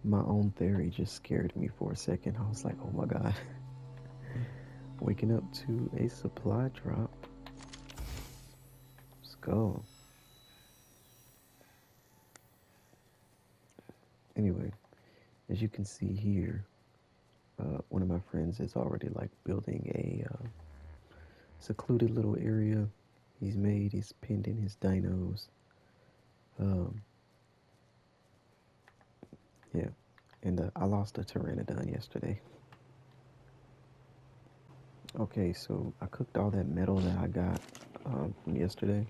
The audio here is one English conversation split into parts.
My own theory just scared me for a second. I was like, oh my god. Waking up to a supply drop. Let's go. Anyway, as you can see here, one of my friends is already like building a secluded little area. He's pinned in his dinos. Um, yeah, and I lost a pteranodon yesterday. Okay, so I cooked all that metal that I got from yesterday.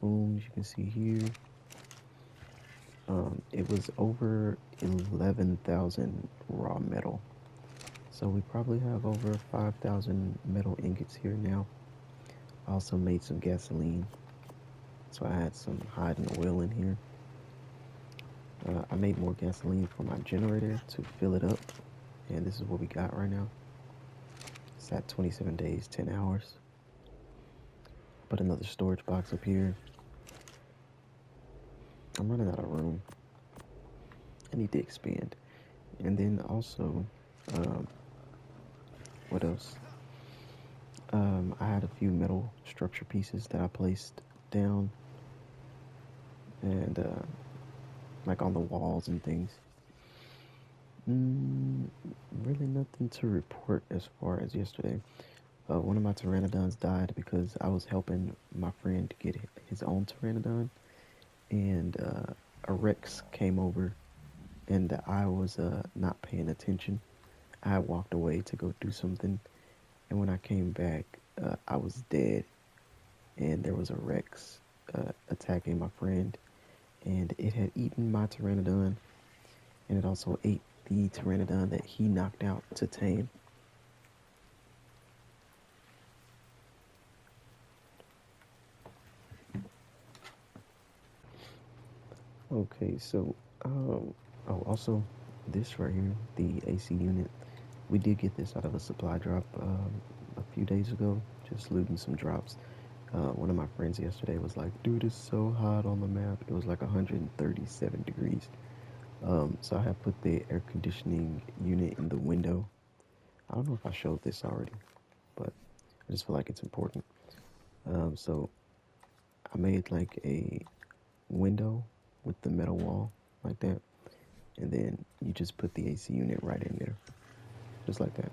Boom, as you can see here. It was over 11,000 raw metal. So we probably have over 5,000 metal ingots here now. I also made some gasoline. So I had some hide and oil in here. I made more gasoline for my generator to fill it up. And this is what we got right now. It's at 27 days, 10 hours. Put another storage box up here. I'm running out of room. I need to expand. And then also, um, what else? I had a few metal structure pieces that I placed down and like on the walls and things. Mm, really nothing to report as far as yesterday. One of my pteranodons died because I was helping my friend get his own pteranodon, and a Rex came over, and I was not paying attention. I walked away to go do something, and when I came back, I was dead, and there was a Rex attacking my friend, and it had eaten my pteranodon, and it also ate the pteranodon that he knocked out to tame. Okay, so oh, also this right here, the AC unit, we did get this out of a supply drop a few days ago, just looting some drops. One of my friends yesterday was like, dude, it's so hot on the map. It was like 137 degrees. So I have put the air conditioning unit in the window. I don't know if I showed this already, but I just feel like it's important. So I made like a window with the metal wall like that, and then you just put the AC unit right in there, just like that.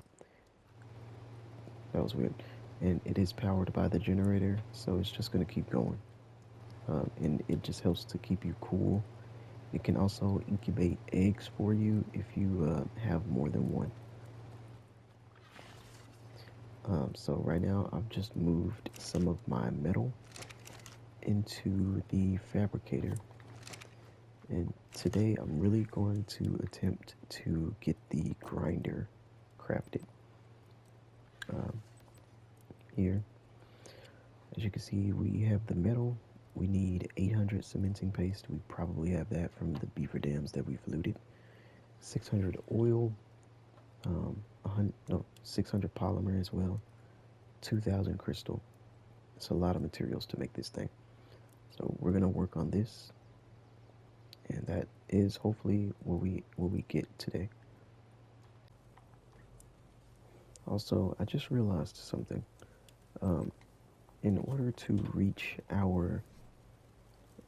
That was weird. And it is powered by the generator, so it's just gonna keep going. And it just helps to keep you cool. It can also incubate eggs for you if you have more than one. So right now I've just moved some of my metal into the fabricator, and today I'm really going to attempt to get the grinder crafted. Um, Here, as you can see, we have the metal. We need 800 cementing paste. We probably have that from the beaver dams that we've looted. 600 oil, 600 polymer as well. 2,000 crystal. It's a lot of materials to make this thing. So we're gonna work on this, and that is hopefully what we get today. Also, I just realized something. Um, in order to reach our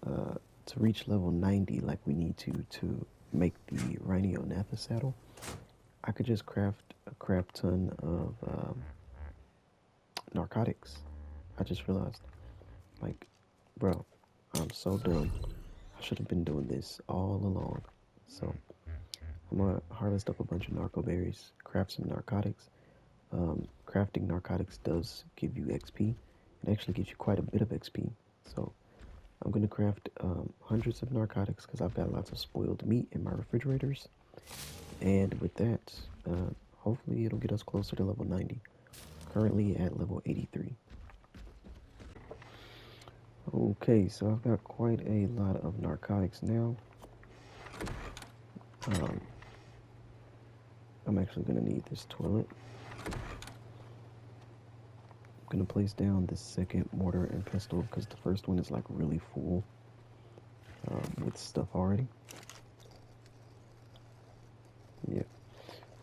uh, to reach level 90, like we need to make the Rhino Natha saddle, I could just craft a crap ton of narcotics. I just realized, like, bro, I'm so dumb. I should have been doing this all along. So I'm gonna harvest up a bunch of narco berries, craft some narcotics. Crafting narcotics does give you XP. It actually gives you quite a bit of XP. So I'm gonna craft hundreds of narcotics because I've got lots of spoiled meat in my refrigerators. And with that, hopefully it'll get us closer to level 90. Currently at level 83. Okay, so I've got quite a lot of narcotics now. Um, I'm actually gonna need this toilet. I'm gonna place down the second mortar and pestle because the first one is like really full with stuff already.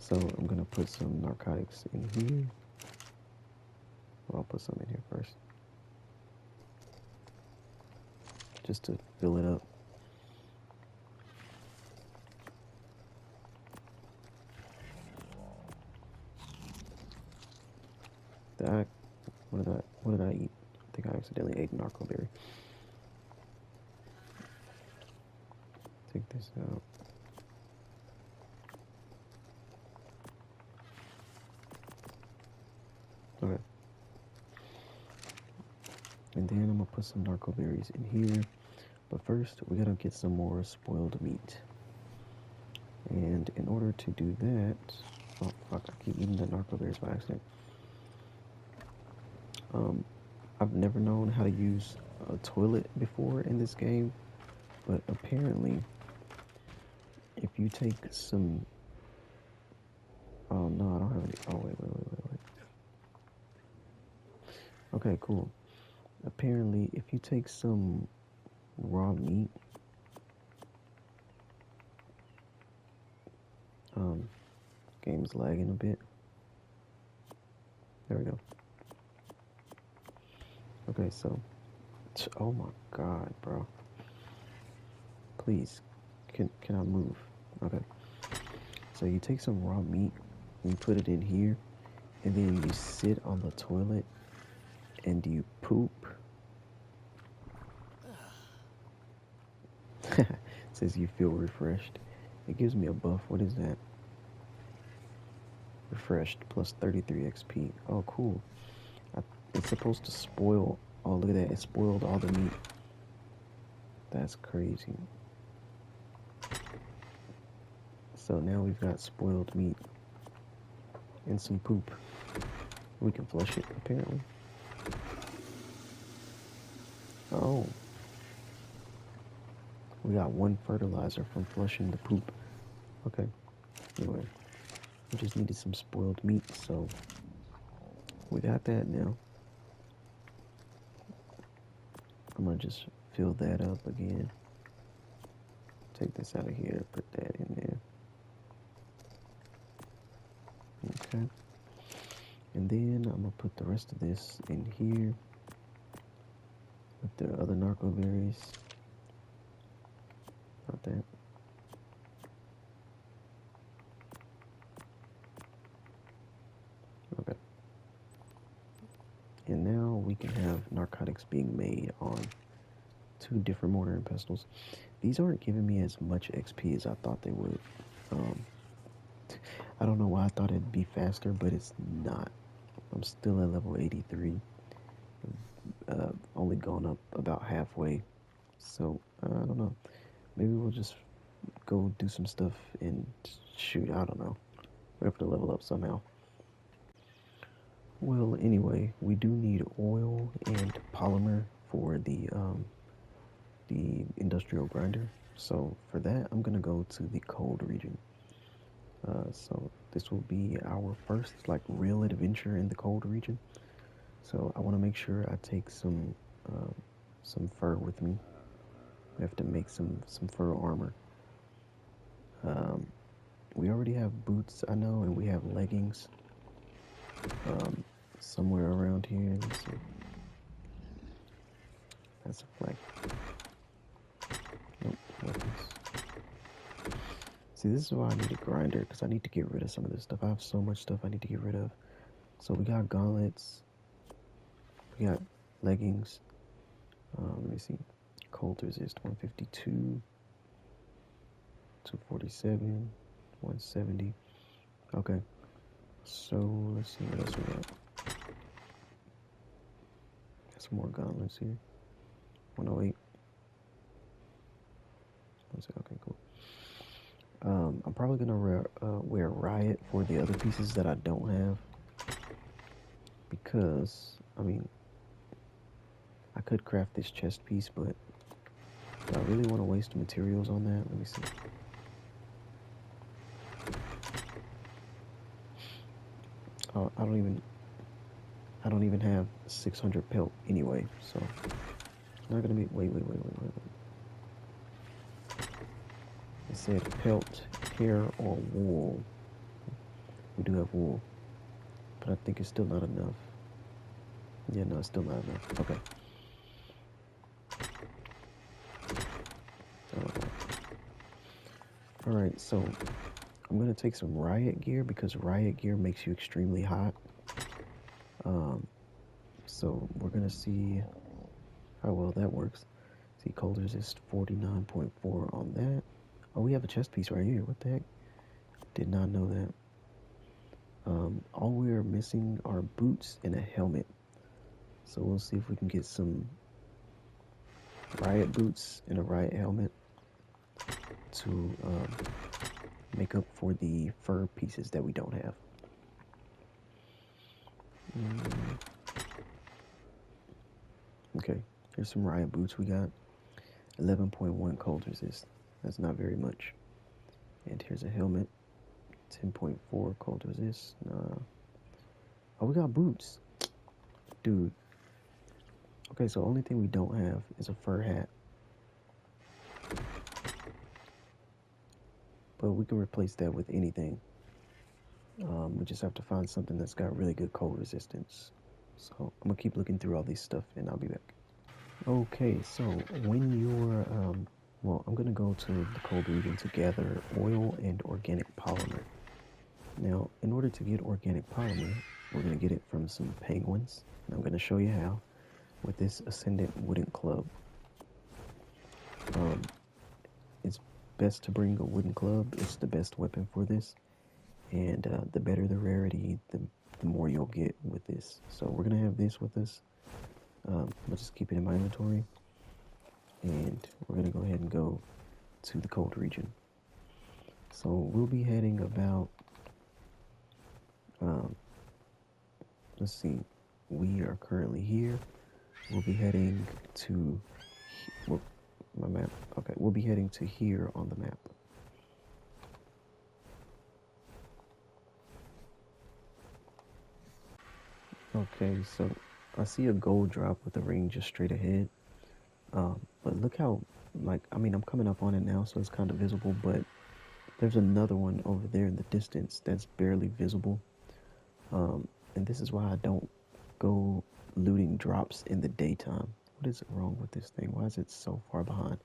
So I'm gonna put some narcotics in here. Well, I'll put some in here first, just to fill it up. What did I eat? I think I accidentally ate narco berry. Take this out. Okay. And then I'm gonna put some narco berries in here. But first, we gotta get some more spoiled meat. And in order to do that, oh fuck, I keep eating the narco berries by accident. I've never known how to use a toilet before in this game, but apparently, if you take some, oh no, I don't have any. Oh wait. Okay, cool. Apparently, if you take some raw meat, game's lagging a bit. There we go. Okay, so, oh my god, bro. Please, can I move? Okay. So you take some raw meat, and you put it in here, and then you sit on the toilet, and you poop. It says you feel refreshed. It gives me a buff. What is that? Refreshed plus 33 XP. Oh, cool. It's supposed to spoil. Oh, look at that. It spoiled all the meat. That's crazy. So now we've got spoiled meat and some poop. We can flush it, apparently. Oh. We got one fertilizer from flushing the poop. Okay. Anyway, we just needed some spoiled meat, so we got that now. I'm gonna just fill that up again. Take this out of here, put that in there. Okay. And then I'm gonna put the rest of this in here with the other narco berries. Not that. Okay. And now we can have narcotics being made on 2 different mortar and pestles. These aren't giving me as much XP as I thought they would. I don't know why I thought it'd be faster, but it's not. I'm still at level 83. Only gone up about halfway. So, I don't know. Maybe we'll just go do some stuff and shoot. I don't know. We have to level up somehow. Well, anyway, we do need oil and polymer for the industrial grinder. So for that, I'm gonna go to the cold region. So this will be our first like real adventure in the cold region. So I want to make sure I take some fur with me. We have to make some fur armor. We already have boots, I know, and we have leggings. Somewhere around here. Let's see. That's a flag. Nope, weapons. See, this is why I need a grinder, because I need to get rid of some of this stuff. I have so much stuff I need to get rid of. So we got gauntlets. We got leggings. Let me see. Cold resist 152, 247, 170. Okay. So let's see what else we got. Some more gauntlets here. 108. Okay, cool. I'm probably gonna wear Riot for the other pieces that I don't have, because I mean, I could craft this chest piece, but do I really want to waste materials on that? Let me see. Oh, I don't even have 600 pelt anyway, so it's not gonna be. Wait. It said pelt, hair, or wool. We do have wool, but I think it's still not enough. Yeah, no, it's still not enough. Okay. Alright, so I'm gonna take some riot gear because riot gear makes you extremely hot. So we're gonna see how well that works. See, cold resist 49.4 on that. Oh, we have a chest piece right here. What the heck? Did not know that. All we are missing are boots and a helmet. So we'll see if we can get some riot boots and a riot helmet to make up for the fur pieces that we don't have. Okay, here's some riot boots we got. 11.1 cold resist. That's not very much. And here's a helmet. 10.4 cold resist. Oh, we got boots. Dude. Okay, so only thing we don't have is a fur hat. But we can replace that with anything. We just have to find something that's got really good cold resistance. So I'm gonna keep looking through all this stuff and I'll be back. Okay, so when you're, well, I'm gonna go to the cold region to gather oil and organic polymer. Now, in order to get organic polymer, we're gonna get it from some penguins. And I'm gonna show you how with this Ascendant wooden club. It's best to bring a wooden club. It's the best weapon for this. And the better the rarity, the more you'll get with this. So we're gonna have this with us. Let's just keep it in my inventory. And we're gonna go ahead and go to the cold region. So we'll be heading about, let's see, we are currently here. We'll be heading to, well, my map, okay, we'll be heading to here on the map. Okay, so I see a gold drop with a ring just straight ahead. But look how, like, I mean, I'm coming up on it now, so it's kind of visible, but there's another one over there in the distance that's barely visible. And this is why I don't go looting drops in the daytime. What is wrong with this thing? Why is it so far behind?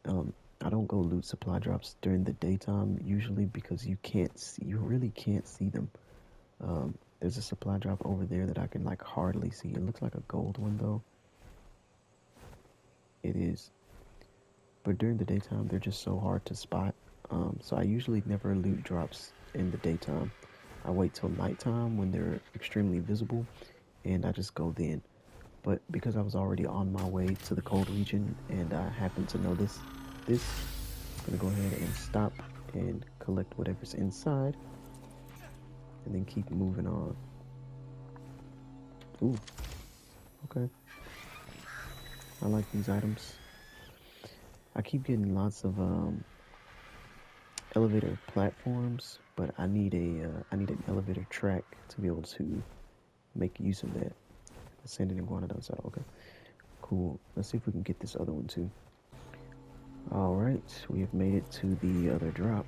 I don't go loot supply drops during the daytime usually because you can't see, you really can't see them. There's a supply drop over there that I can like hardly see. It looks like a gold one though. It is. But during the daytime, they're just so hard to spot. So I usually never loot drops in the daytime. I wait till nighttime when they're extremely visible, and I just go then. But because I was already on my way to the cold region, and I happen to know this, I'm gonna go ahead and stop and collect whatever's inside, and then keep moving on. Ooh, okay. I like these items. I keep getting lots of elevator platforms, but I need an elevator track to be able to make use of that. Ascending and going outside. Okay, cool. Let's see if we can get this other one too. All right, we have made it to the other drop.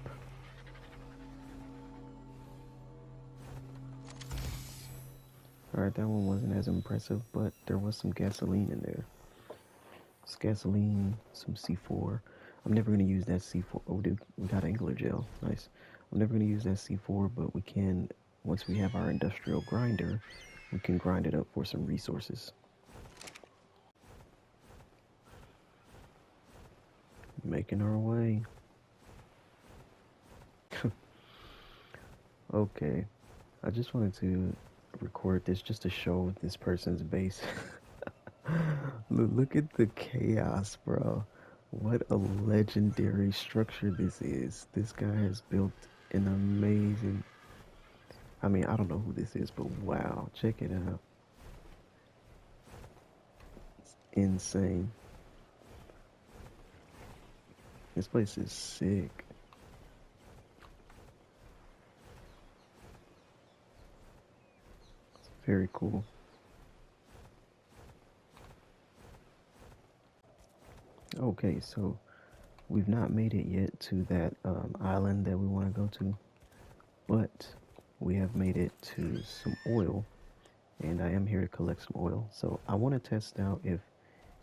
All right, that one wasn't as impressive, but there was some gasoline in there. It's gasoline, some C4. I'm never going to use that C4. Oh, dude, we got angler gel. Nice. I'm never going to use that C4, but we can, once we have our industrial grinder, we can grind it up for some resources. Making our way. Okay. I just wanted to record this just to show this person's base. Look at the chaos, bro. What a legendary structure this is. This guy has built an amazing... I mean, I don't know who this is, but wow, check it out. It's insane. This place is sick. It's very cool. Okay, so we've not made it yet to that island that we want to go to, but we have made it to some oil, and I am here to collect some oil. So I want to test out if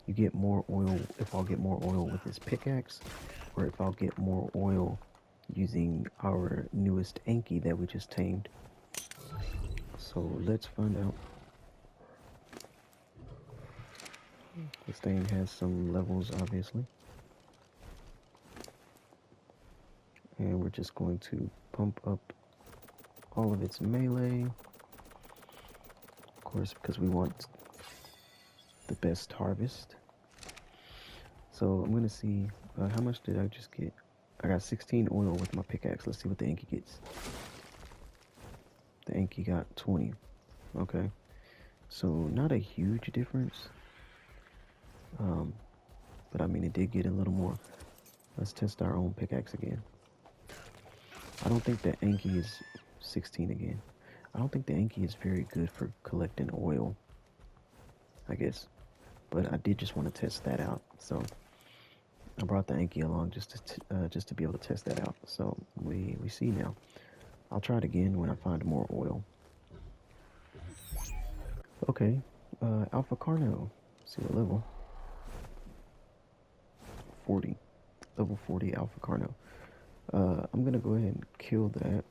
you get more oil, if I'll get more oil with this pickaxe, or if I'll get more oil using our newest Anki that we just tamed. So let's find out. This thing has some levels, obviously. And we're just going to pump up all of its melee. Of course, because we want the best harvest. So I'm going to see, how much did I just get? I got 16 oil with my pickaxe. Let's see what the Anki gets. The Anki got 20. Okay. So not a huge difference. But I mean, it did get a little more. Let's test our own pickaxe again. I don't think the Anki is 16 again. I don't think the Anki is very good for collecting oil, I guess. But I did just want to test that out. So I brought the Anki along just to be able to test that out. So we see now. I'll try it again when I find more oil. Okay, Alpha Carno. Let's see what level. 40. Level 40 Alpha Carno. I'm gonna go ahead and kill that.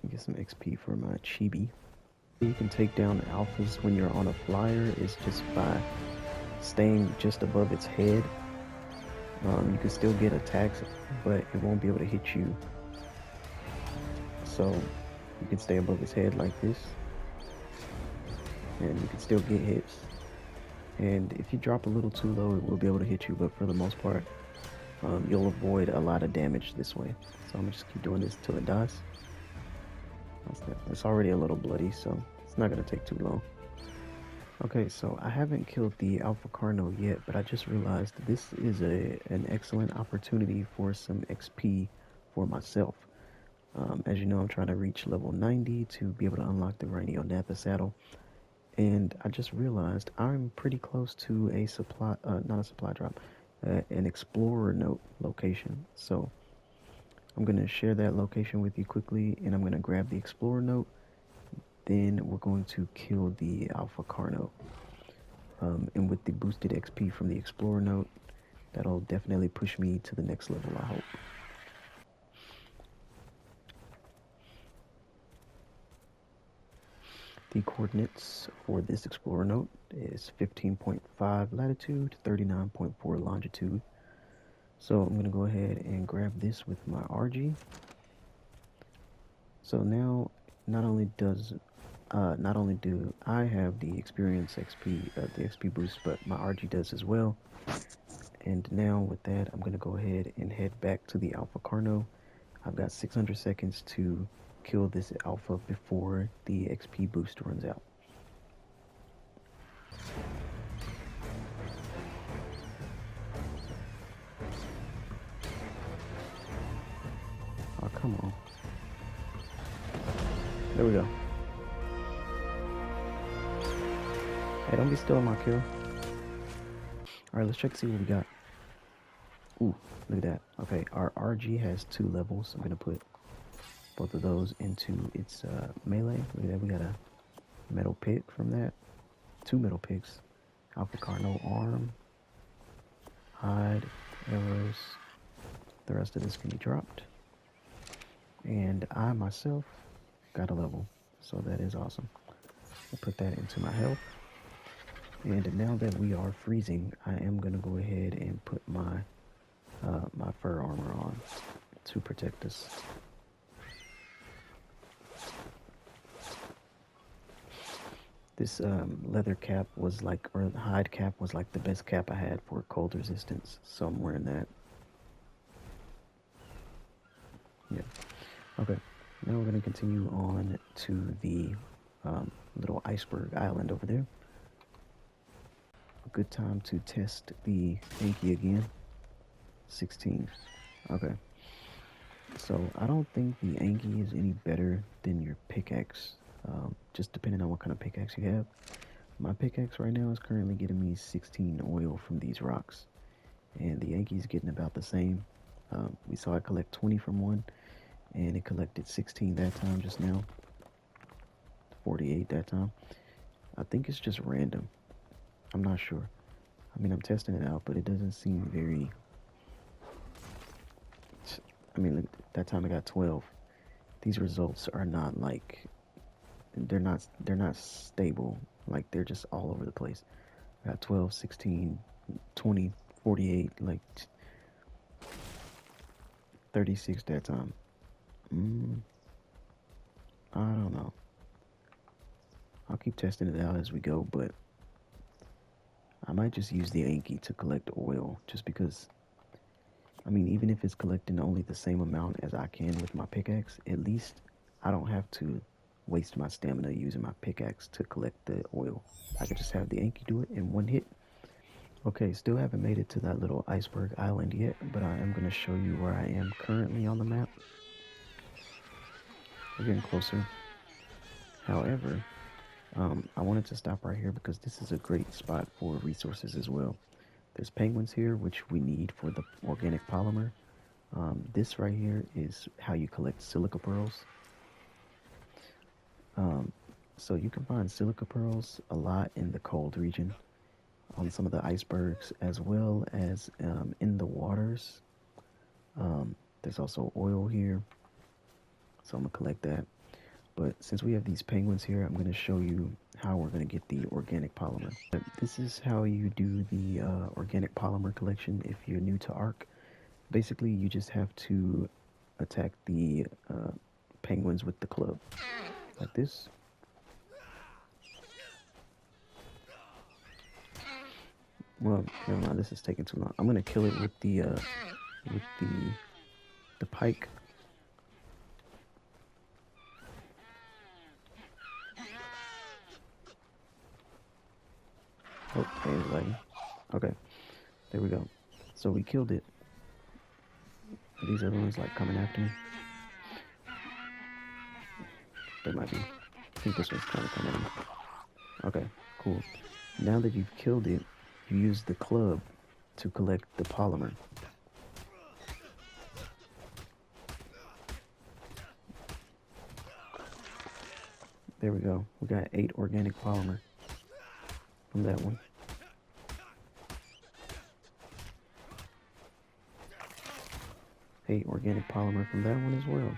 Get some XP for my chibi. You can take down alphas when you're on a flyer is just by staying just above its head. You can still get attacks, but it won't be able to hit you. So you can stay above its head like this, and you can still get hits. And if you drop a little too low, it will be able to hit you, but for the most part, you'll avoid a lot of damage this way. So I'm gonna just keep doing this till it dies. It's already a little bloody, so it's not gonna take too long. Okay, so I haven't killed the Alpha Carno yet, but I just realized this is an excellent opportunity for some XP for myself. As you know, I'm trying to reach level 90 to be able to unlock the Rhino Nappa saddle. And I just realized I'm pretty close to a supply, not a supply drop, an explorer note location. So I'm going to share that location with you quickly, and I'm going to grab the explorer note. Then we're going to kill the Alpha Carno. And with the boosted XP from the explorer note, that'll definitely push me to the next level, I hope. The coordinates for this explorer note is 15.5 latitude, 39.4 longitude. So I'm going to go ahead and grab this with my RG. So now, not only do I have the experience XP, the XP boost, but my RG does as well. And now with that, I'm going to go ahead and head back to the Alpha Carno. I've got 600 seconds to kill this alpha before the XP boost runs out. Oh, come on. There we go. Hey, don't be stealing my kill. Alright, let's check to see what we got. Ooh, look at that. Okay, our RG has 2 levels. I'm going to put both of those into its melee. Look at that, we got a metal pick from that. 2 metal picks. Alpha Carno arm. Hide, arrows. The rest of this can be dropped. And I myself got a level. So that is awesome. I'll put that into my health. And now that we are freezing, I am going to go ahead and put my my fur armor on to protect us. This leather cap was like, or hide cap was like the best cap I had for cold resistance, so I'm wearing that. Yeah. Okay. Now we're going to continue on to the little iceberg island over there. A good time to test the Anki again. 16. Okay. So I don't think the Anki is any better than your pickaxe. Just depending on what kind of pickaxe you have. My pickaxe right now is currently getting me 16 oil from these rocks. And the Anki is getting about the same. We saw I collect 20 from one. and it collected 16 that time just now, 48 that time. I think it's just random. I'm not sure. I mean, I'm testing it out, but it doesn't seem very... I mean, that time I got 12. These results are not like... They're not stable. Like, they're just all over the place. I got 12, 16, 20, 48, like 36 that time. I don't know. I'll keep testing it out as we go, but I might just use the Anki to collect oil, just because, I mean, even if it's collecting only the same amount as I can with my pickaxe, at least I don't have to waste my stamina using my pickaxe to collect the oil. I could just have the Anki do it in one hit. Okay, still haven't made it to that little iceberg island yet, but I am going to show you where I am currently on the map. We're getting closer. However, I wanted to stop right here because this is a great spot for resources as well. There's penguins here, which we need for the organic polymer. This right here is how you collect silica pearls. So you can find silica pearls a lot in the cold region, on some of the icebergs, as well as in the waters. There's also oil here, so I'm gonna collect that. But since we have these penguins here, I'm gonna show you how we're gonna get the organic polymer. This is how you do the organic polymer collection if you're new to Ark. Basically, you just have to attack the penguins with the club, like this. Well, never mind. This is taking too long. I'm gonna kill it with the pike. Oh, hey, everybody. Okay, there we go. So we killed it. These other ones like coming after me. They might be. I think this one's trying to come at me. Okay, cool. Now that you've killed it, you use the club to collect the polymer. There we go. We got 8 organic polymer from that one. Organic polymer from that one as well.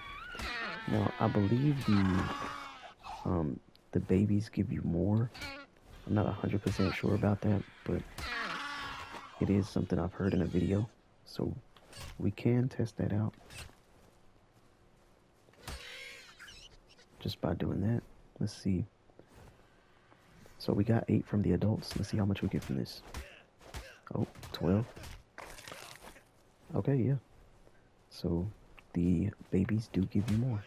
Now, I believe the babies give you more. I'm not 100% sure about that, but it is something I've heard in a video, so we can test that out just by doing that. Let's see. So we got 8 from the adults. Let's see how much we get from this. Oh, 12. Okay, yeah. So the babies do give you more.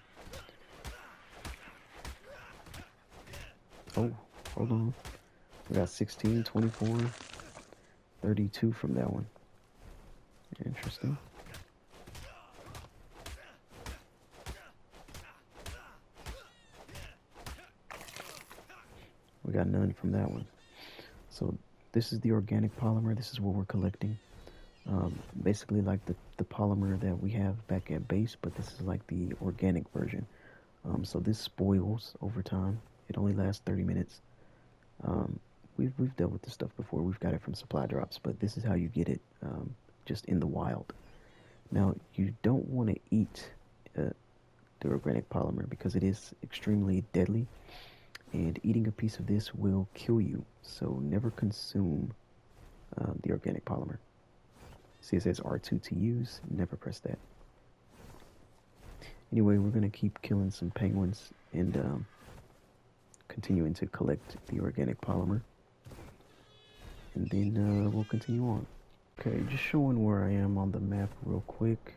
Oh, hold on. We got 16, 24, 32 from that one. Interesting. We got none from that one. So this is the organic polymer. This is what we're collecting. Basically like the polymer that we have back at base, but this is like the organic version. So this spoils over time. It only lasts 30 minutes. We've dealt with this stuff before. We've got it from supply drops, but this is how you get it just in the wild. Now, you don't want to eat the organic polymer because it is extremely deadly, and eating a piece of this will kill you. So never consume the organic polymer. See, it says R2 to use. Never press that. Anyway, we're going to keep killing some penguins and continuing to collect the organic polymer. And then we'll continue on. Okay, just showing where I am on the map real quick.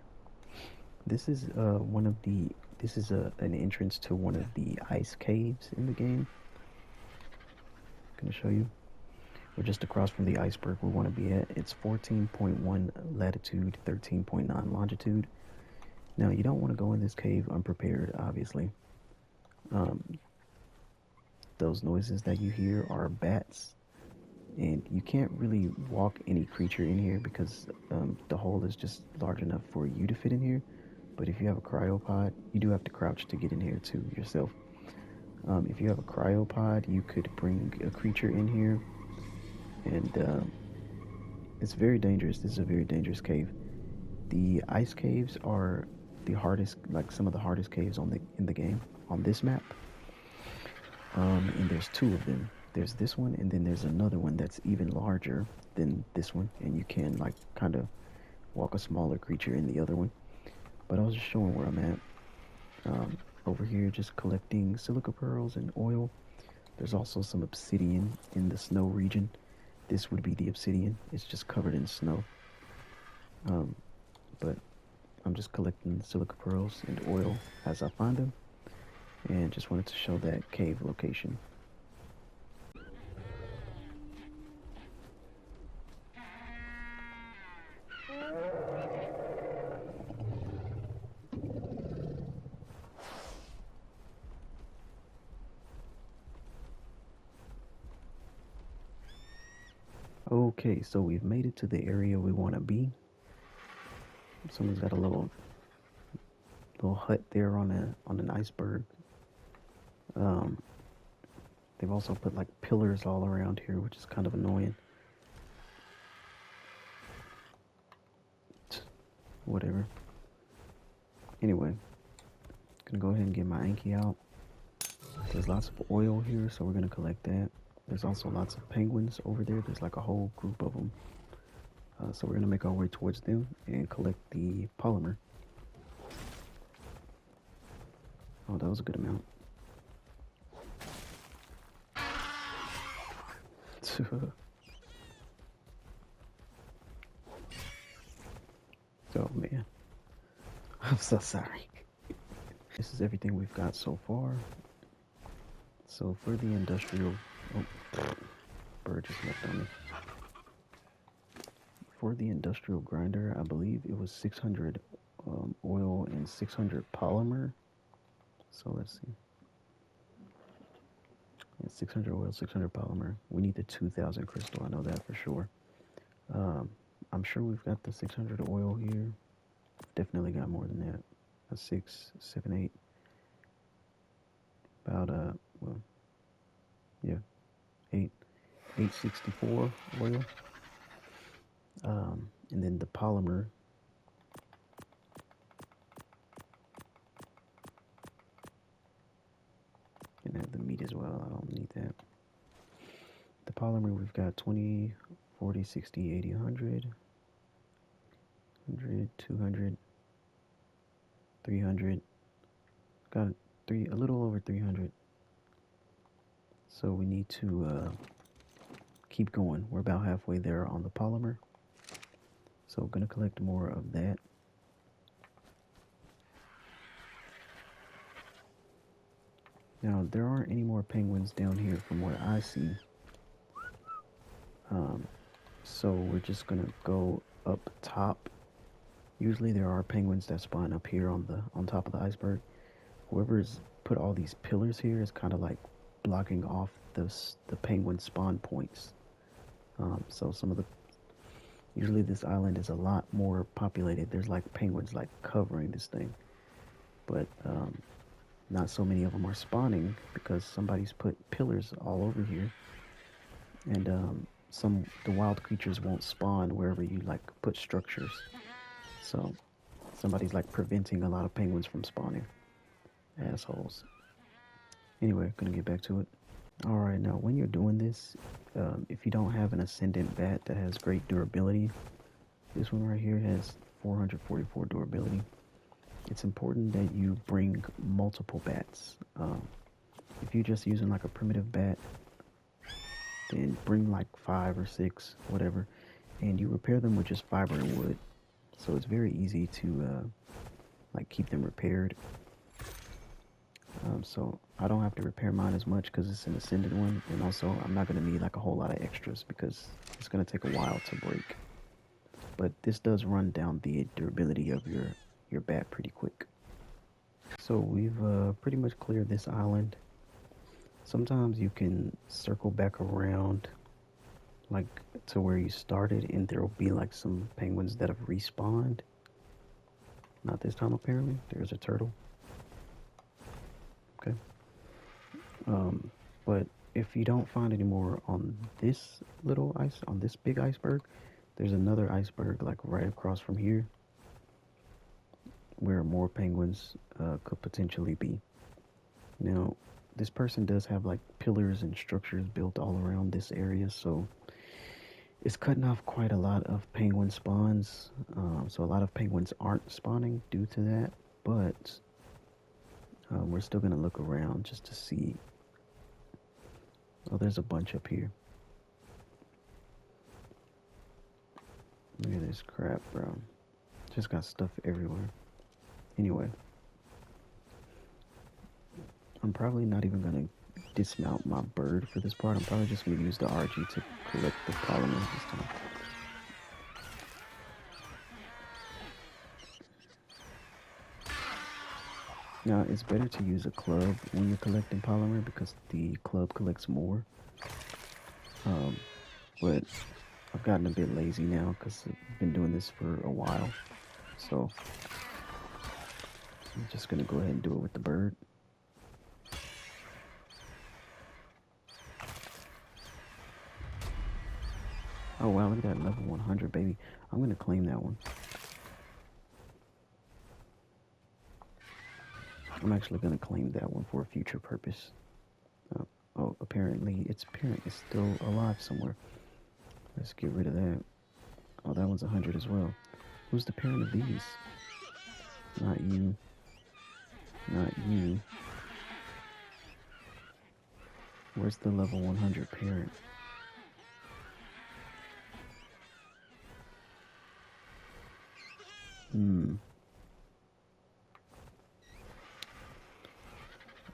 This is an entrance to one of the ice caves in the game. I'm gonna show you. We're just across from the iceberg we want to be at. It's 14.1 latitude, 13.9 longitude. Now, you don't want to go in this cave unprepared, obviously. Those noises that you hear are bats. And you can't really walk any creature in here because the hole is just large enough for you to fit in here. But if you have a cryopod, you do have to crouch to get in here too yourself. If you have a cryopod, you could bring a creature in here, and it's very dangerous. This is a very dangerous cave. The ice caves are the hardest, like some of the hardest caves in the game on this map. And there's two of them. There's this one, and then there's another one that's even larger than this one, and you can like kind of walk a smaller creature in the other one. But I was just showing where I'm at. Over here, just collecting silica pearls and oil. There's also some obsidian in the snow region. This would be the obsidian. It's just covered in snow. But I'm just collecting silica pearls and oil as I find them, and just wanted to show that cave location. Okay, so we've made it to the area we want to be. Someone's got a little hut there on an iceberg. They've also put like pillars all around here, which is kind of annoying. Whatever. Anyway, gonna go ahead and get my Anki out. There's lots of oil here, so we're gonna collect that. There's also lots of penguins over there. There's like a whole group of them. So we're gonna make our way towards them and collect the polymer. Oh, that was a good amount. Oh man, I'm so sorry. This is everything we've got so far. So for the industrial, bird just left on me. For the industrial grinder, I believe it was 600 oil and 600 polymer. So let's see. Yeah, 600 oil, 600 polymer. We need the 2,000 crystal. I know that for sure. I'm sure we've got the 600 oil here. Definitely got more than that. A 6, 7, 8. About well, yeah, 864 oil. And then the polymer. Can have the meat as well. I don't need that. The polymer, we've got 20, 40, 60, 80, 100, 100, 200, 300. Got a little over 300. So we need to keep going. We're about halfway there on the polymer. So I'm gonna collect more of that. Now there aren't any more penguins down here from what I see. So we're just gonna go up top. Usually there are penguins that spawn up here on top of the iceberg. Whoever's put all these pillars here is kind of like blocking off the penguin spawn points. So usually this island is a lot more populated. There's like penguins like covering this thing, but not so many of them are spawning because somebody's put pillars all over here, and the wild creatures won't spawn wherever you like put structures. So somebody's like preventing a lot of penguins from spawning. Assholes. Anyway, gonna get back to it. Alright, now when you're doing this, if you don't have an ascendant bat that has great durability, this one right here has 444 durability. It's important that you bring multiple bats. If you're just using like a primitive bat, then bring like 5 or 6, whatever, and you repair them with just fiber and wood. So it's very easy to like keep them repaired. So I don't have to repair mine as much because it's an ascendant one, and also I'm not going to need like a whole lot of extras because it's going to take a while to break. But this does run down the durability of your bat pretty quick. So we've pretty much cleared this island. Sometimes you can circle back around like to where you started, and there'll be like some penguins that have respawned. Not this time, apparently. There's a turtle. Okay. But if you don't find any more on this little ice, on this big iceberg, there's another iceberg like right across from here where more penguins could potentially be. Now, this person does have like pillars and structures built all around this area, so it's cutting off quite a lot of penguin spawns. So a lot of penguins aren't spawning due to that, but we're still gonna look around just to see. Oh, there's a bunch up here. Look at this crap, bro. Just got stuff everywhere. Anyway, I'm probably not even gonna dismount my bird for this part. I'm probably just gonna use the RG to collect the polymer this time. Now, it's better to use a club when you're collecting polymer because the club collects more. But I've gotten a bit lazy now because I've been doing this for a while. So I'm just gonna go ahead and do it with the bird. Oh wow, look at that level 100, baby. I'm gonna claim that one. I'm actually gonna claim that one for a future purpose. Oh, apparently its parent is still alive somewhere. Let's get rid of that. Oh, that one's 100 as well. Who's the parent of these? Not you. Not you. Where's the level 100 parent?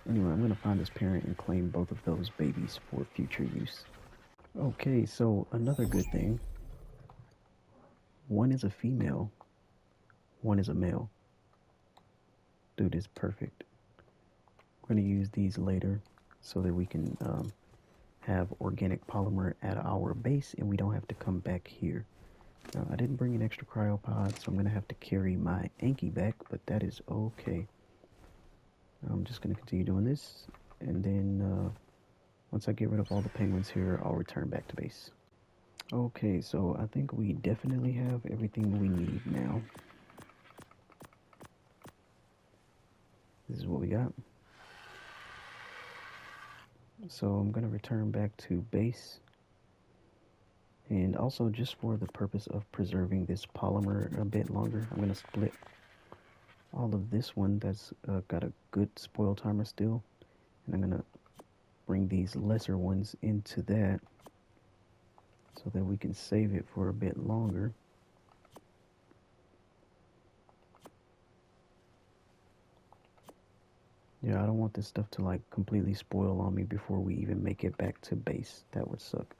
Anyway, I'm gonna find this parent and claim both of those babies for future use. Okay, so another good thing. One is a female, one is a male. Dude, is perfect. We're gonna use these later so that we can have organic polymer at our base and we don't have to come back here. Now, I didn't bring an extra cryopod, so I'm gonna have to carry my Anki back, but that is okay. I'm just gonna continue doing this, and then once I get rid of all the penguins here, I'll return back to base. Okay, so I think we definitely have everything we need now. This is what we got. So I'm gonna return back to base. And also, just for the purpose of preserving this polymer a bit longer, I'm gonna split all of this one that's got a good spoil timer still, and I'm gonna bring these lesser ones into that so that we can save it for a bit longer. Yeah, I don't want this stuff to like completely spoil on me before we even make it back to base. That would suck.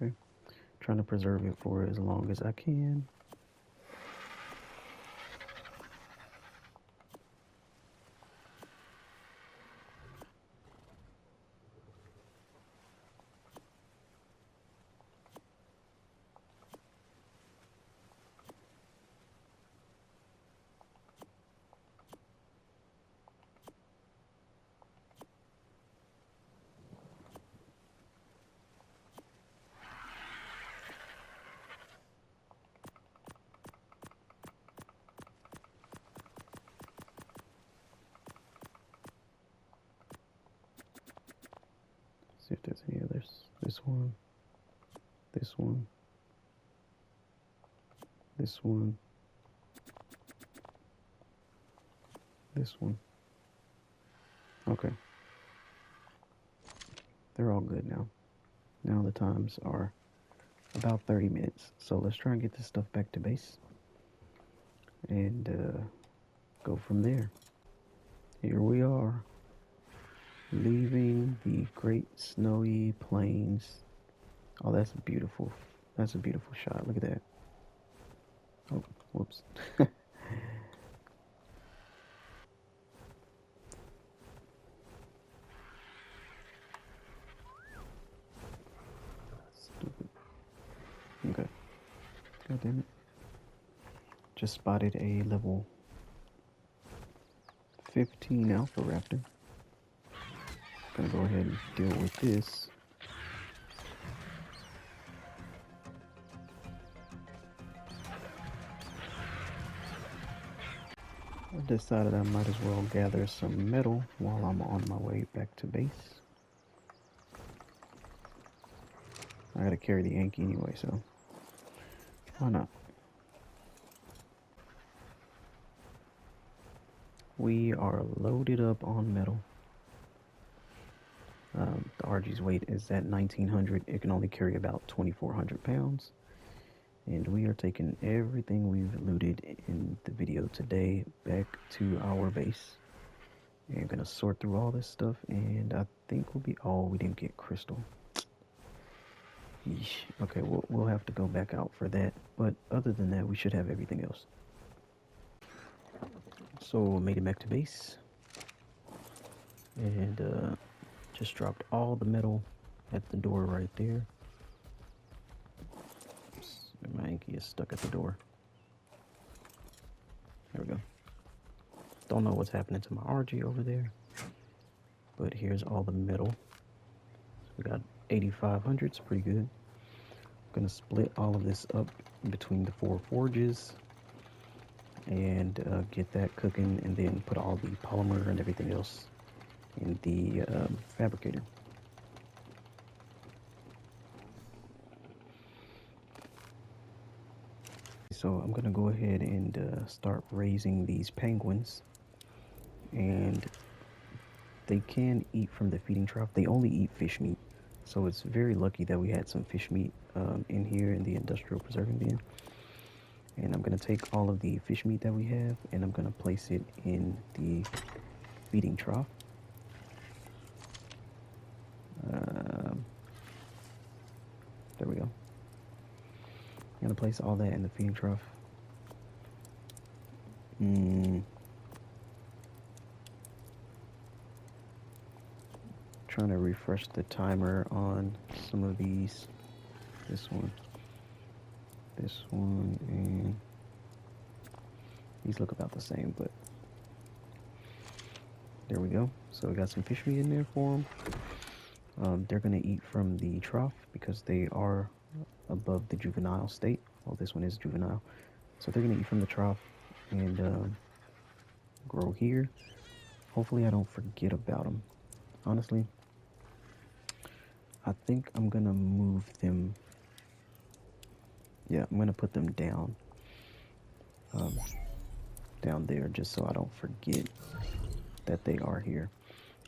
Okay, trying to preserve it for as long as I can. See if there's any others. This one, this one, this one, this one. Okay. They're all good now. Now the times are about 30 minutes. So let's try and get this stuff back to base and go from there. Here we are, leaving the great snowy plains. Oh, that's beautiful. That's a beautiful shot. Look at that. Oh, whoops. God damn it. Just spotted a level 15 Alpha Raptor. Gonna go ahead and deal with this. I decided I might as well gather some metal while I'm on my way back to base. I gotta carry the Yankee anyway, so why not? We are loaded up on metal. The RG's weight is at 1900. It can only carry about 2400 pounds. And we are taking everything we've looted in the video today back to our base. And gonna sort through all this stuff, and I think we'll be... Oh, we didn't get crystal. Yeesh. Okay, we'll have to go back out for that. But other than that, we should have everything else. So made it back to base. And just dropped all the metal at the door right there. My Yankee is stuck at the door. There we go. Don't know what's happening to my RG over there. But here's all the metal. We got 8500, it's pretty good. I'm gonna split all of this up between the 4 forges and get that cooking, and then put all the polymer and everything else in the fabricator. So I'm gonna go ahead and start raising these penguins, and they can eat from the feeding trough. They only eat fish meat, so it's very lucky that we had some fish meat in here in the industrial preserving bin. And I'm gonna take all of the fish meat that we have, and I'm gonna place it in the feeding trough. There we go. I'm gonna place all that in the feeding trough. Trying to refresh the timer on some of these. This one, and these look about the same, but there we go. So we got some fish meat in there for them. They're gonna eat from the trough because they are above the juvenile state. Well, this one is juvenile, so they're gonna eat from the trough and grow here. Hopefully I don't forget about them. Honestly, I think I'm gonna move them. Yeah, I'm gonna put them down there, just so I don't forget that they are here.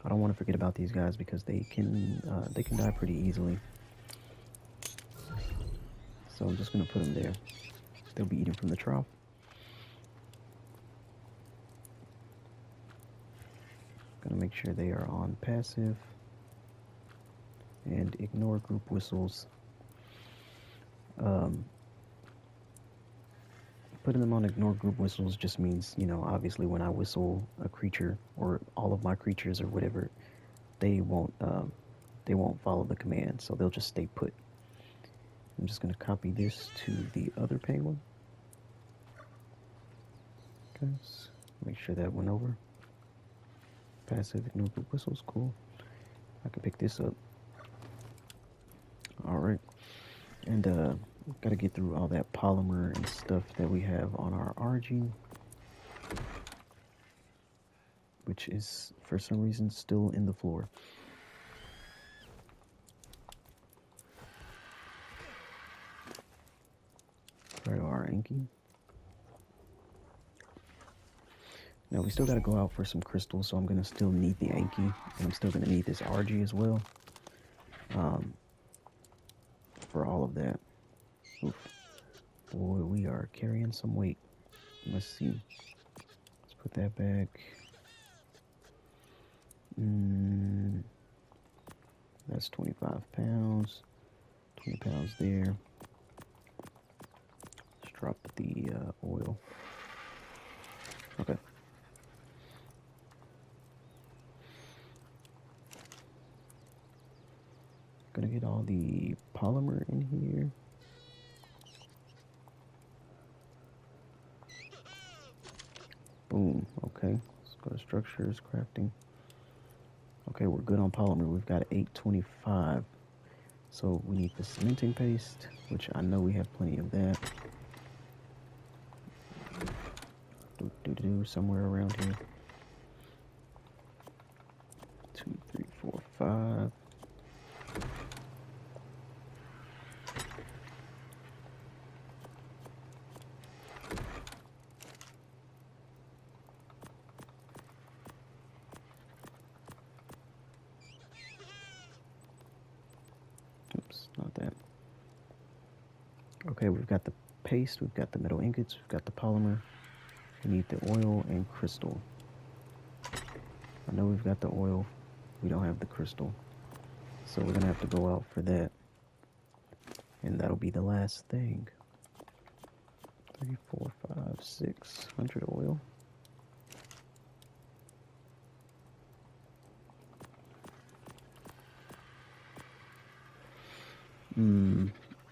I don't want to forget about these guys because they can die pretty easily. So I'm just gonna put them there. They'll be eating from the trough. Gonna make sure they are on passive and ignore group whistles. Putting them on ignore group whistles just means, you know, obviously when I whistle a creature or all of my creatures or whatever, they won't follow the command, so they'll just stay put. I'm just gonna copy this to the other penguin. Okay, make sure that went over. Passive ignore group whistles, cool. I can pick this up. All right, and gotta get through all that polymer and stuff that we have on our RG, which is for some reason still in the floor. Right, our Yankee. Now we still gotta go out for some crystals, so I'm gonna still need the Yankee, and I'm still gonna need this RG as well. For all of that. Oof. Boy, we are carrying some weight. Let's see. Let's put that back. That's 25 pounds. 20 pounds there. Let's drop the oil. Okay. Gonna get all the polymer in here. Okay, let's go to structures, crafting. Okay, we're good on polymer. We've got 825. So we need the cementing paste, which I know we have plenty of that. Somewhere around here. 2, 3, 4, 5. Oops, not that. Okay, we've got the paste, we've got the metal ingots, we've got the polymer. We need the oil and crystal. I know we've got the oil, we don't have the crystal. So we're gonna have to go out for that. And that'll be the last thing. 3, 4, 5, 600 oil.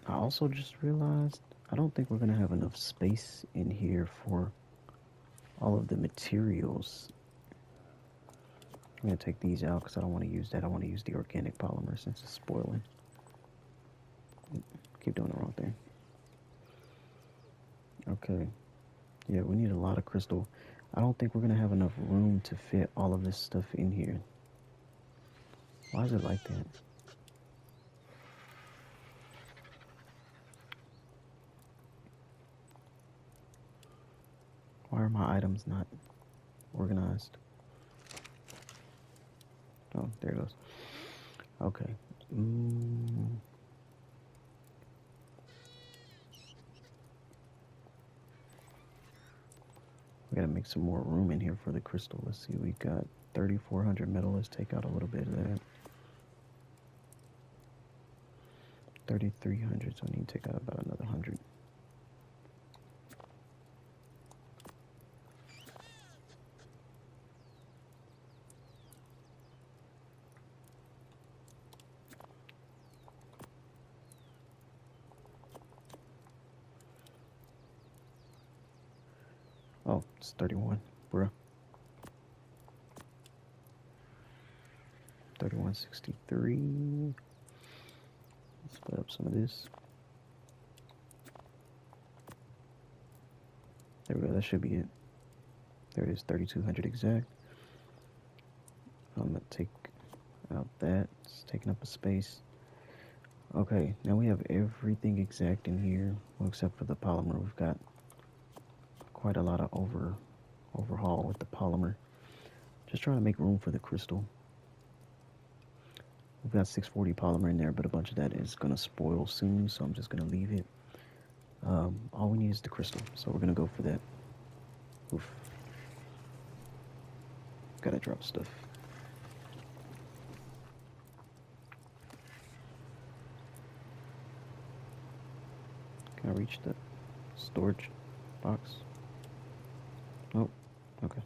I also just realized I don't think we're gonna have enough space in here for all of the materials. I'm gonna take these out because I don't want to use that. I want to use the organic polymer since it's spoiling. Keep doing the wrong thing. Okay. Yeah, we need a lot of crystal. I don't think we're gonna have enough room to fit all of this stuff in here. Why is it like that? Why are my items not organized? Oh, there it goes. Okay. We gotta make some more room in here for the crystal. Let's see, we got 3,400 metal. Let's take out a little bit of that. 3,300, so I need to take out about another 100. Oh, it's 31, bruh. 3163. Let's split up some of this. There we go, that should be it. There it is, 3,200 exact. I'm gonna take out that, it's taking up a space. Okay, now we have everything exact in here, well, except for the polymer. We've got quite a lot of overhaul with the polymer. Just trying to make room for the crystal. We've got 640 polymer in there, but a bunch of that is gonna spoil soon, so I'm just gonna leave it. All we need is the crystal, so we're gonna go for that. Oof. Gotta drop stuff. Can I reach the storage box? Oh, okay.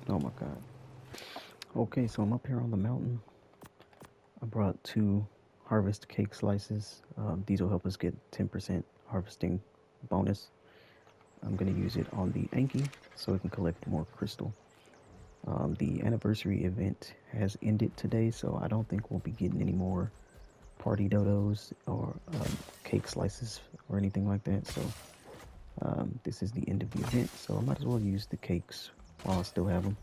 Oh my god. Okay, so I'm up here on the mountain. I brought 2 harvest cake slices. These will help us get 10% harvesting bonus. I'm going to use it on the Anki so we can collect more crystal. The anniversary event has ended today, so I don't think we'll be getting any more party dodos or cake slices or anything like that. So this is the end of the event, so I might as well use the cakes while I still have them.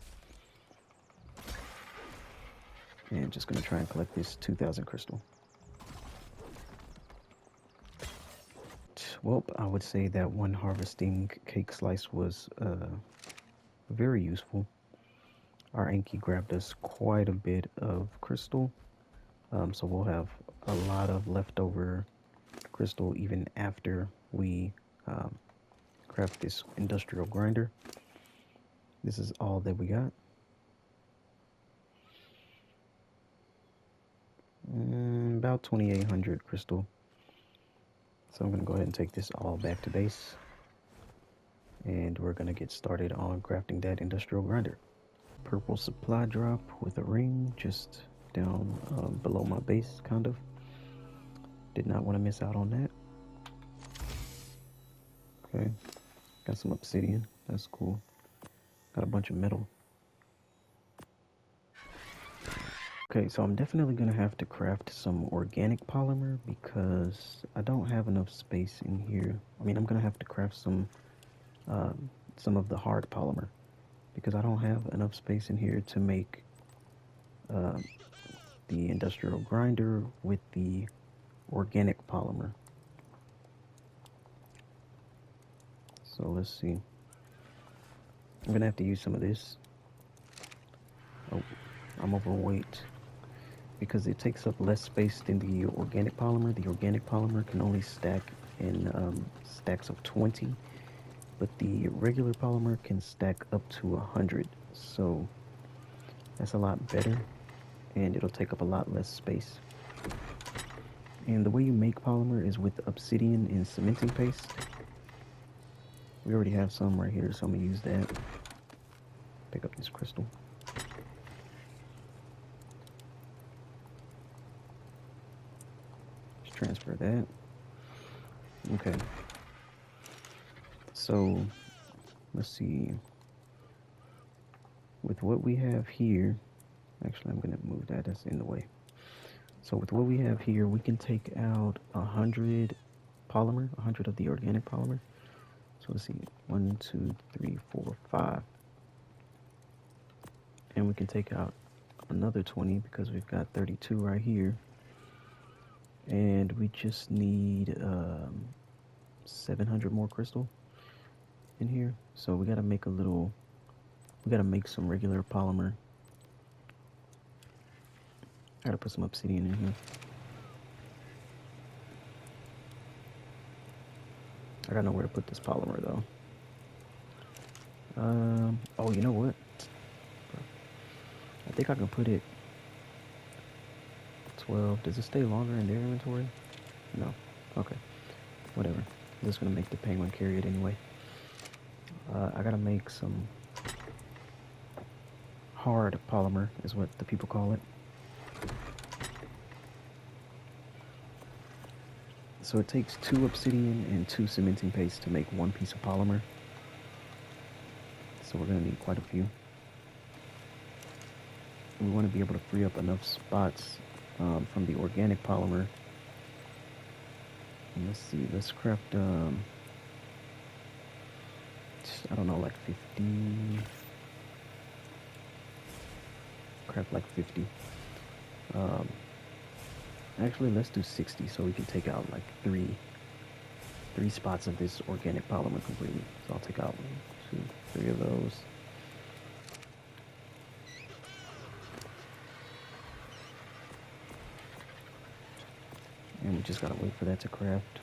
And just gonna try and collect this 2,000 crystal. Well, I would say that one harvesting cake slice was very useful. Our Anki grabbed us quite a bit of crystal, so we'll have a lot of leftover crystal even after we craft this industrial grinder. This is all that we got. About 2,800 crystal. So I'm going to go ahead and take this all back to base. And we're going to get started on crafting that industrial grinder. Purple supply drop with a ring just down below my base, kind of. Did not want to miss out on that. Okay, got some obsidian. That's cool. Got a bunch of metal. Okay, so I'm definitely gonna have to craft some organic polymer because I don't have enough space in here. I mean, I'm gonna have to craft some of the hard polymer because I don't have enough space in here to make uh, the industrial grinder with the organic polymer. So let's see. I'm gonna have to use some of this. Oh, I'm overweight because it takes up less space than the organic polymer. The organic polymer can only stack in stacks of 20, but the regular polymer can stack up to 100. So that's a lot better, and it'll take up a lot less space. And the way you make polymer is with obsidian and cementing paste. We already have some right here, so I'm gonna use that. Pick up this crystal. Just transfer that. Okay. So let's see. With what we have here, actually I'm gonna move that, that's in the way. So with what we have here, we can take out 100 polymer, 100 of the organic polymer. So let's see, 1, 2, 3, 4, 5. And we can take out another 20 because we've got 32 right here. And we just need 700 more crystal in here. So we gotta make some regular polymer. I gotta put some obsidian in here. I gotta know where to put this polymer though. Oh, you know what? I think I can put it 12. Does it stay longer in their inventory? No. Okay. Whatever. I'm just gonna make the penguin carry it anyway. I gotta make some hard polymer, is what the people call it. So it takes 2 obsidian and 2 cementing paste to make 1 piece of polymer. So we're gonna need quite a few. We want to be able to free up enough spots from the organic polymer. And let's see, let's craft, I don't know, like 50. Craft like 50. Actually, let's do 60 so we can take out like three spots of this organic polymer completely. So I'll take out 1, 2, 3 of those. And we just gotta wait for that to craft.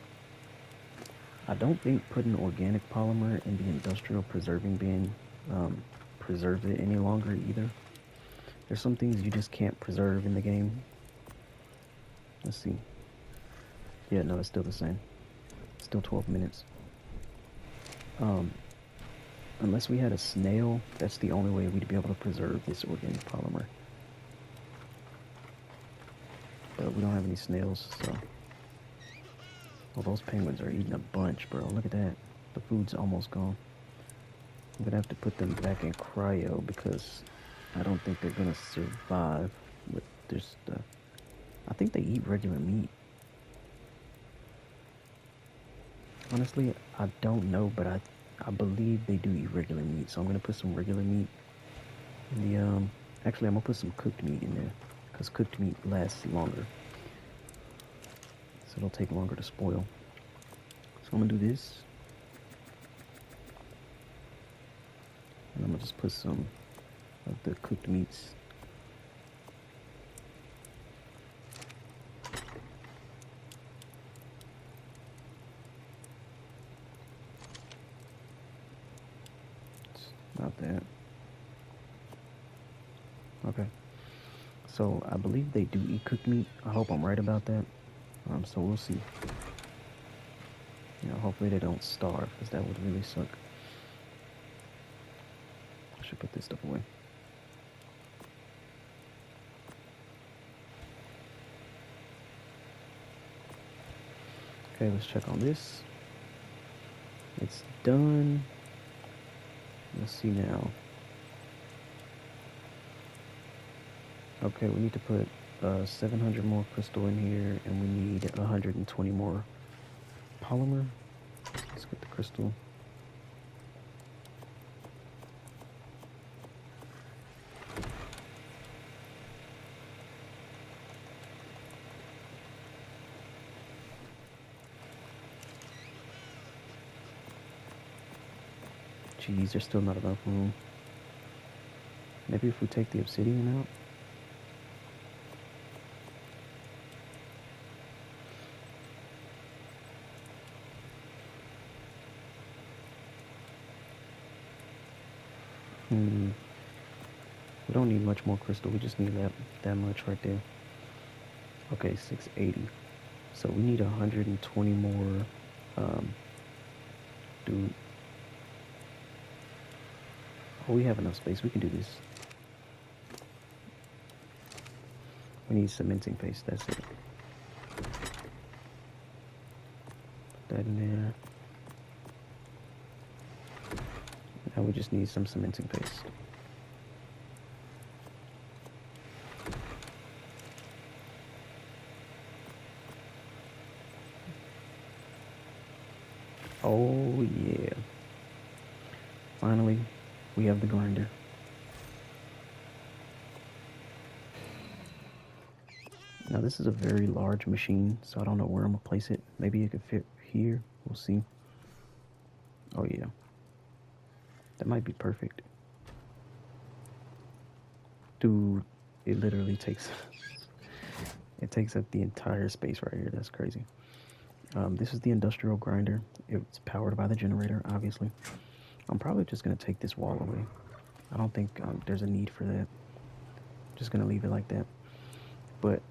I don't think putting organic polymer in the industrial preserving bin preserves it any longer either. There's some things you just can't preserve in the game. Let's see. Yeah, no, it's still the same. Still 12 minutes. Unless we had a snail, that's the only way we'd be able to preserve this organic polymer. But we don't have any snails, so... Well, those penguins are eating a bunch, bro. Look at that. The food's almost gone. I'm gonna have to put them back in cryo because I don't think they're gonna survive with their stuff. I think they eat regular meat. Honestly, I don't know, but I believe they do eat regular meat. So I'm gonna put some regular meat in the actually I'm gonna put some cooked meat in there because cooked meat lasts longer. So it'll take longer to spoil. So I'm gonna do this. And I'm gonna just put some of the cooked meats. Not that. Okay. So I believe they do eat cooked meat. I hope I'm right about that. So we'll see. You know, hopefully they don't starve, because that would really suck. I should put this stuff away. Okay, let's check on this. It's done. Let's see now. Okay, we need to put 700 more crystal in here, and we need 120 more polymer. Let's get the crystal. Jeez, there's still not enough room. Maybe if we take the obsidian out. We don't need much more crystal. We just need that much right there. Okay, 680. So we need 120 more. Dude. Oh, we have enough space. We can do this. We need cementing paste. That's it. Put that in there. Now we just need some cementing paste. Oh yeah. Finally, we have the grinder. Now this is a very large machine, so I don't know where I'm gonna place it. Maybe it could fit here. We'll see. Oh yeah. That might be perfect. Dude, it literally takes it takes up the entire space right here. That's crazy. This is the industrial grinder. It's powered by the generator, obviously. I'm probably just gonna take this wall away. I don't think there's a need for that. Just gonna leave it like that. But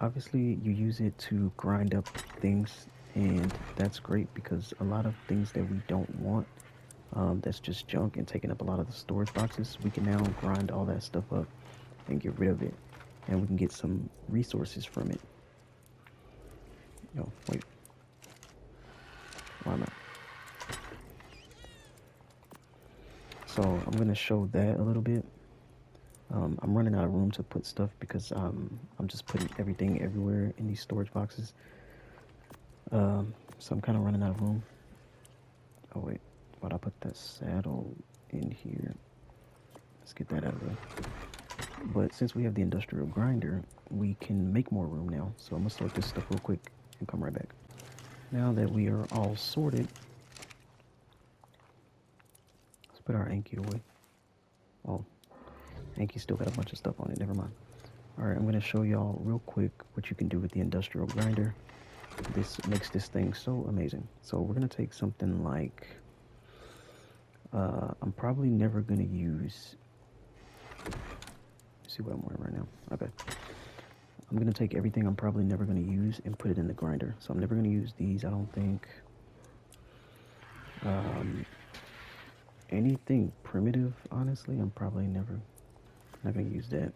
obviously you use it to grind up things, and that's great because a lot of things that we don't want, that's just junk and taking up a lot of the storage boxes, we can now grind all that stuff up and get rid of it, and we can get some resources from it. Oh, wait. Why not? So I'm gonna show that a little bit. I'm running out of room to put stuff because I'm just putting everything everywhere in these storage boxes. So I'm kind of running out of room. Oh wait, why'd I put that saddle in here? Let's get that out of there. But since we have the industrial grinder, we can make more room now. So I'm gonna sort this stuff real quick and come right back. Now that we are all sorted, let's put our Anki away. Oh, Anki still got a bunch of stuff on it, never mind. Alright, I'm gonna show y'all real quick what you can do with the industrial grinder. This makes this thing so amazing. So we're gonna take something like, I'm probably never gonna use, let's see what I'm wearing right now. Okay. I'm gonna take everything I'm probably never gonna use and put it in the grinder. So I'm never gonna use these, I don't think. Anything primitive, honestly, I'm probably not gonna use that.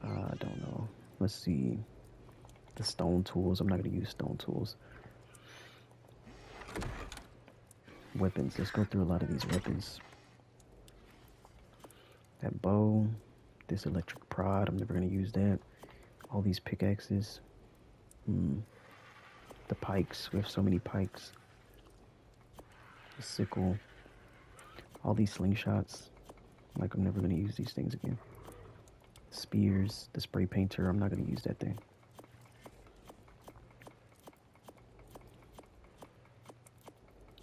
I don't know. Let's see. The stone tools, I'm not gonna use stone tools. Weapons, let's go through a lot of these weapons. That bow, this electric prod, I'm never gonna use that. All these pickaxes. The pikes, we have so many pikes. The sickle. All these slingshots, like I'm never gonna use these things again. Spears, the spray painter, I'm not gonna use that thing.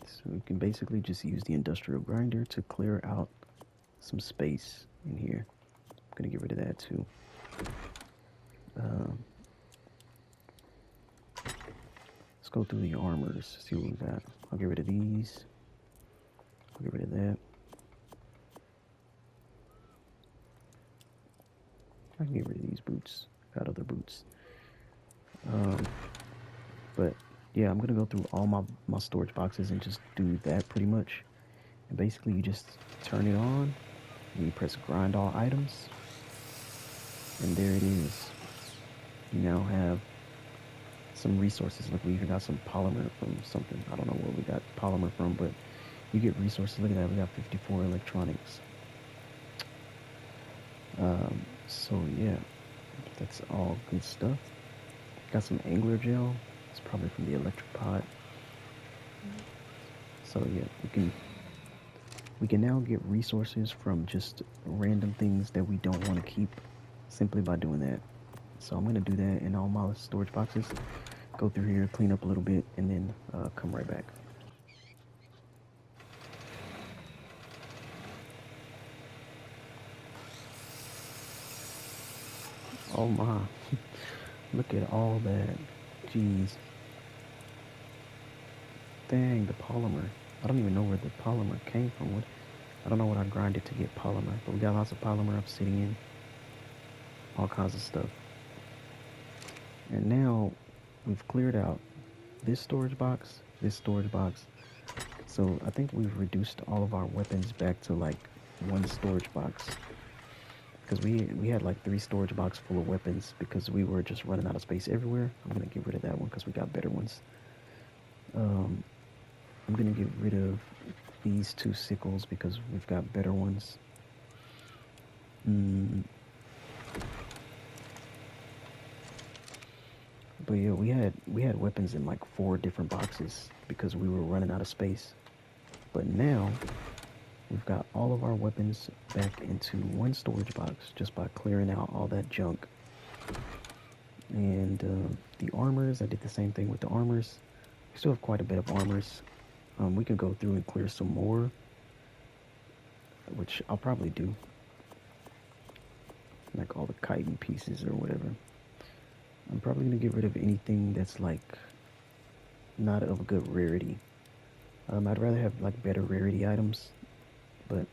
So we can basically just use the industrial grinder to clear out some space in here. I'm gonna get rid of that too. Let's go through the armors, see what we got. I'll get rid of these. I'll get rid of that. I can get rid of these boots. Got other boots. But yeah, I'm gonna go through all my storage boxes and just do that pretty much. And basically you just turn it on and you press grind all items. And there it is. You now have some resources. Look, we even got some polymer from something. I don't know where we got polymer from, but you get resources. Look at that. We got 54 electronics. So yeah, that's all good stuff. Got some angler gel. It's probably from the electric pod. So yeah, we can now get resources from just random things that we don't want to keep simply by doing that. So I'm gonna do that in all my storage boxes. Go through here, clean up a little bit, and then come right back. Oh my, look at all that. Jeez. Dang, the polymer. I don't even know where the polymer came from. I don't know what I grinded to get polymer, but we got lots of polymer up sitting in all kinds of stuff. And now we've cleared out this storage box, this storage box. So I think we've reduced all of our weapons back to like one storage box. Because we had like 3 storage boxes full of weapons because we were just running out of space everywhere. I'm gonna get rid of that one because we got better ones. Um, I'm gonna get rid of these 2 sickles because we've got better ones. But yeah, we had weapons in like 4 different boxes because we were running out of space. But now we've got all of our weapons back into one storage box just by clearing out all that junk. And the armors, I did the same thing with the armors. We still have quite a bit of armors. We can go through and clear some more, which I'll probably do. Like all the chitin pieces or whatever. I'm probably going to get rid of anything that's like not of good rarity. I'd rather have like better rarity items, but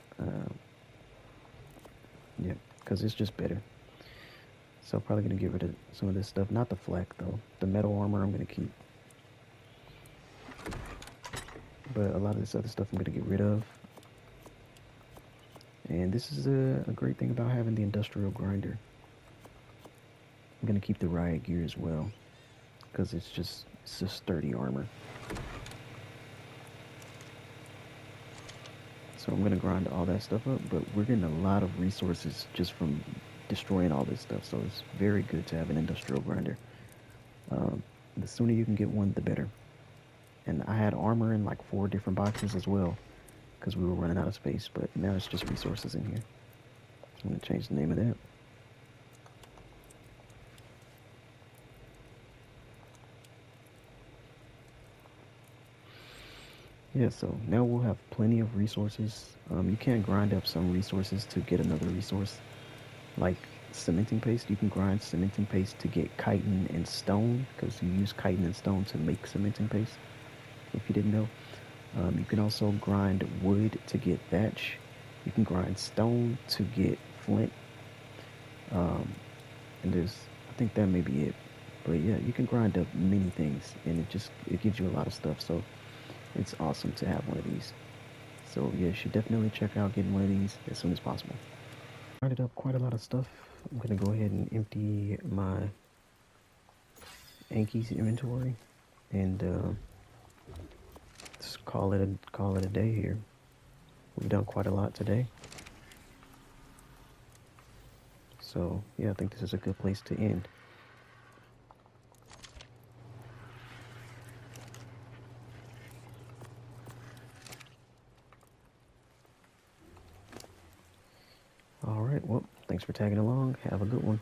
yeah, because it's just better. So I'm probably going to get rid of some of this stuff. Not the flak though. The metal armor I'm going to keep. But a lot of this other stuff I'm going to get rid of. And this is a great thing about having the industrial grinder. I'm going to keep the riot gear as well, because it's just sturdy armor. So I'm going to grind all that stuff up, but we're getting a lot of resources just from destroying all this stuff. So it's very good to have an industrial grinder. The sooner you can get one, the better. And I had armor in like 4 different boxes as well, because we were running out of space, but now it's just resources in here. I'm going to change the name of that. Yeah, so now we'll have plenty of resources. You can grind up some resources to get another resource, like cementing paste. You can grind cementing paste to get chitin and stone, because you use chitin and stone to make cementing paste, if you didn't know. You can also grind wood to get thatch. You can grind stone to get flint. And I think that may be it. But yeah, you can grind up many things, and it gives you a lot of stuff. So it's awesome to have one of these. So yeah, you should definitely check out getting one of these as soon as possible. Grinded up quite a lot of stuff. I'm gonna go ahead and empty my Anki's inventory and just call it a day here. We've done quite a lot today. So yeah, I think this is a good place to end. All right, well, thanks for tagging along. Have a good one.